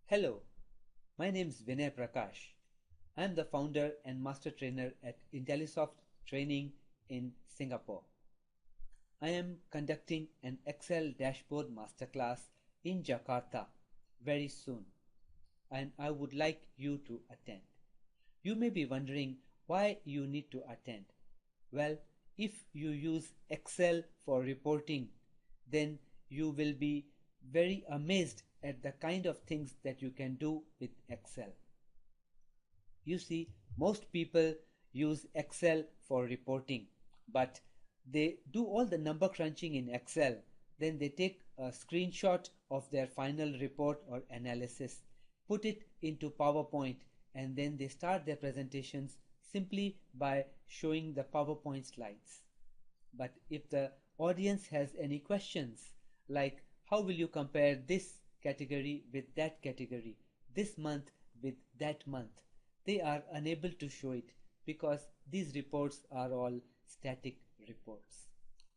Hello, my name is Vinay Prakash. I am the founder and master trainer at Intellisoft Training in Singapore. I am conducting an Excel dashboard masterclass in Jakarta very soon, and I would like you to attend. You may be wondering why you need to attend. Well, if you use Excel for reporting, then you will be very amazed at the kind of things that you can do with Excel. You see, most people use Excel for reporting, but they do all the number crunching in Excel. Then they take a screenshot of their final report or analysis, put it into PowerPoint, and then they start their presentations simply by showing the PowerPoint slides. But if the audience has any questions, like how will you compare this category with that category, this month with that month, they are unable to show it because these reports are all static reports.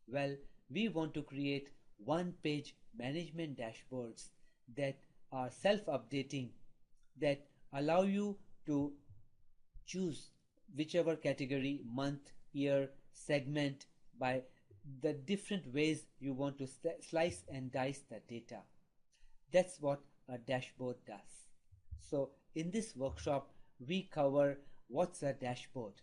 Well, we want to create one-page management dashboards that are self-updating, that allow you to choose whichever category, month, year, segment by the different ways you want to slice and dice the data. That's what a dashboard does. So in this workshop, we cover what's a dashboard,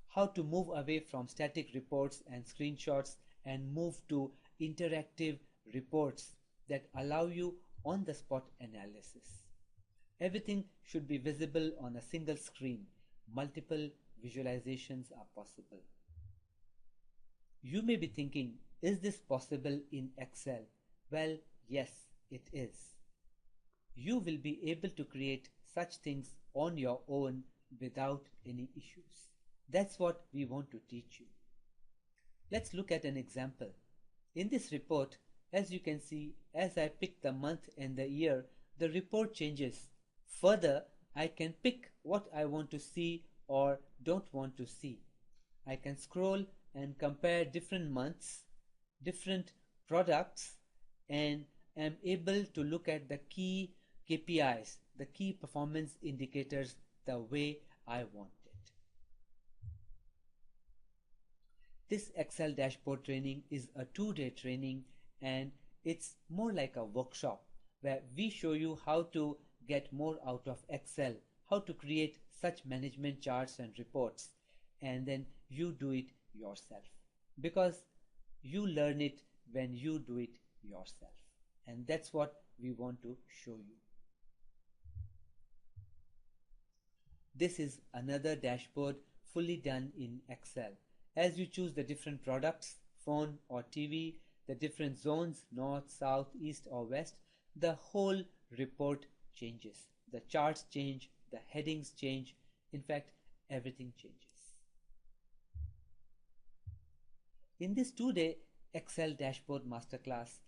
how to move away from static reports and screenshots and move to interactive reports that allow you on-the-spot analysis. Everything should be visible on a single screen. Multiple visualizations are possible. You may be thinking, is this possible in Excel? Well, yes, it is. You will be able to create such things on your own without any issues. That's what we want to teach you. Let's look at an example. In this report, as you can see, as I pick the month and the year, the report changes. Further, I can pick what I want to see or don't want to see. I can scroll and compare different months, different products, and am able to look at the key KPIs, the key performance indicators, the way I want it. This Excel dashboard training is a 2-day training, and it's more like a workshop where we show you how to get more out of Excel, how to create such management charts and reports, and then you do it yourself, because you learn it when you do it yourself, and that's what we want to show you. This is another dashboard fully done in Excel. As you choose the different products, phone or TV, the different zones, north, south, east or west, the whole report changes. The charts change, the headings change, in fact, everything changes. In this 2-day Excel dashboard masterclass,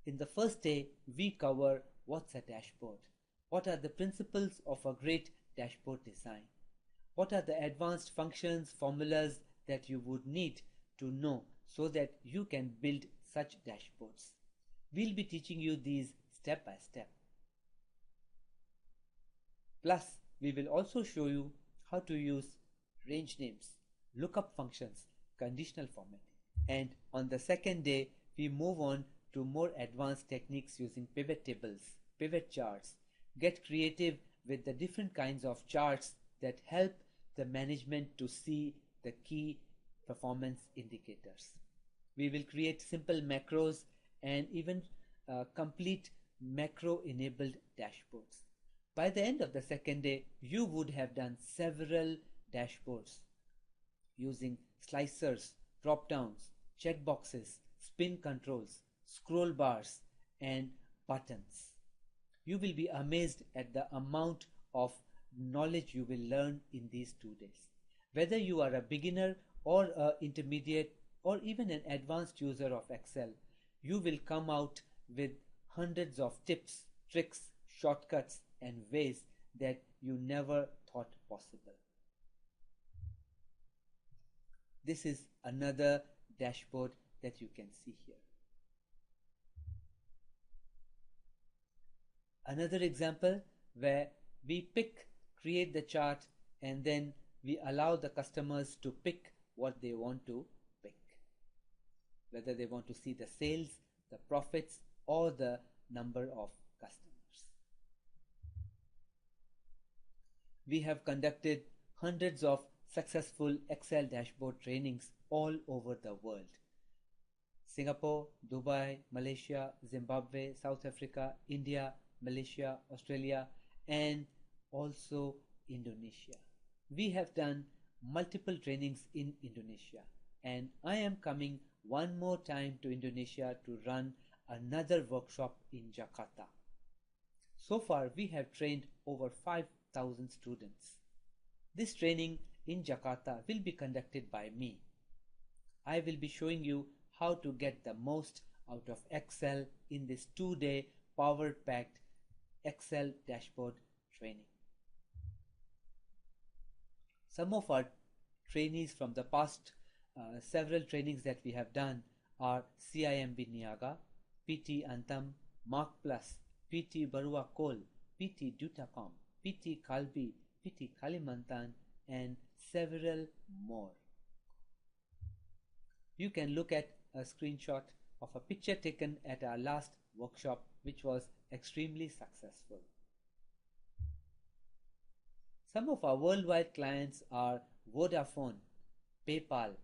in the first day, we cover what's a dashboard, what are the principles of a great dashboard design, what are the advanced functions, formulas that you would need to know so that you can build such dashboards. We'll be teaching you these step by step. Plus, we will also show you how to use range names, lookup functions, conditional formatting. And on the second day, we move on to more advanced techniques using pivot tables, pivot charts, get creative with the different kinds of charts that help the management to see the key performance indicators. We will create simple macros and even complete macro-enabled dashboards. By the end of the second day, you would have done several dashboards using slicers, drop-downs, checkboxes, spin controls, scroll bars, and buttons. You will be amazed at the amount of knowledge you will learn in these 2 days. Whether you are a beginner or an intermediate or even an advanced user of Excel, you will come out with hundreds of tips, tricks, shortcuts, and ways that you never thought possible. This is another dashboard that you can see here. Another example, where we create the chart, and then we allow the customers to pick what they want to pick, whether they want to see the sales, the profits, or the number of customers. We have conducted hundreds of successful Excel dashboard trainings all over the world. Singapore, Dubai, Malaysia, Zimbabwe, South Africa, India, Malaysia, Australia, and also Indonesia. We have done multiple trainings in Indonesia, and I am coming one more time to Indonesia to run another workshop in Jakarta. So far, we have trained over 5,000 students. This training in Jakarta will be conducted by me. I will be showing you how to get the most out of Excel in this 2-day power-packed Excel dashboard training. Some of our trainees from the past several trainings that we have done are CIMB Niaga, PT Antam, Mark Plus, PT Barua Kol, PT Dutacom, PT Kalbi, PT Kalimantan, and several more. You can look at a screenshot of a picture taken at our last workshop, which was extremely successful. Some of our worldwide clients are Vodafone, PayPal,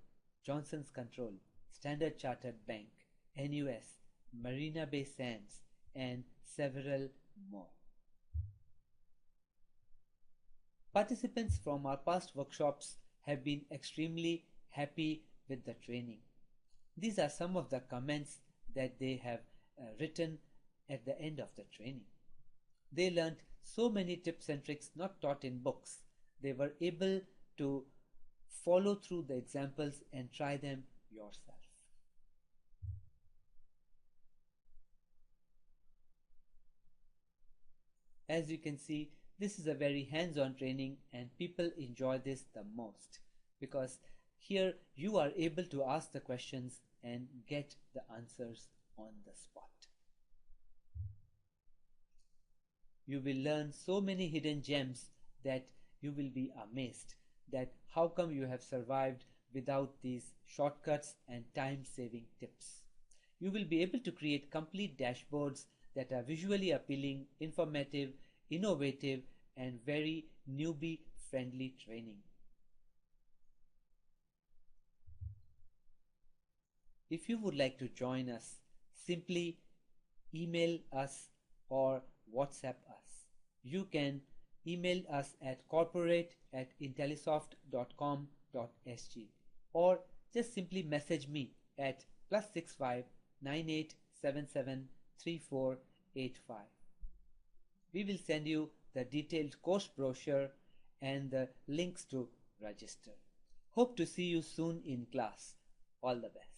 Johnson's Control, Standard Chartered Bank, NUS, Marina Bay Sands, and several more. Participants from our past workshops have been extremely happy with the training. These are some of the comments that they have written at the end of the training. They learned so many tips and tricks not taught in books. They were able to follow through the examples and try them yourself. As you can see, this is a very hands-on training, and people enjoy this the most because here you are able to ask the questions and get the answers on the spot. You will learn so many hidden gems that you will be amazed that how come you have survived without these shortcuts and time-saving tips. You will be able to create complete dashboards that are visually appealing, informative, innovative, and very newbie-friendly training. If you would like to join us, simply email us or WhatsApp us. You can email us at corporate@intellisoft.com.sg or just simply message me at +65 9877 3485. We will send you the detailed course brochure and the links to register. Hope to see you soon in class. All the best.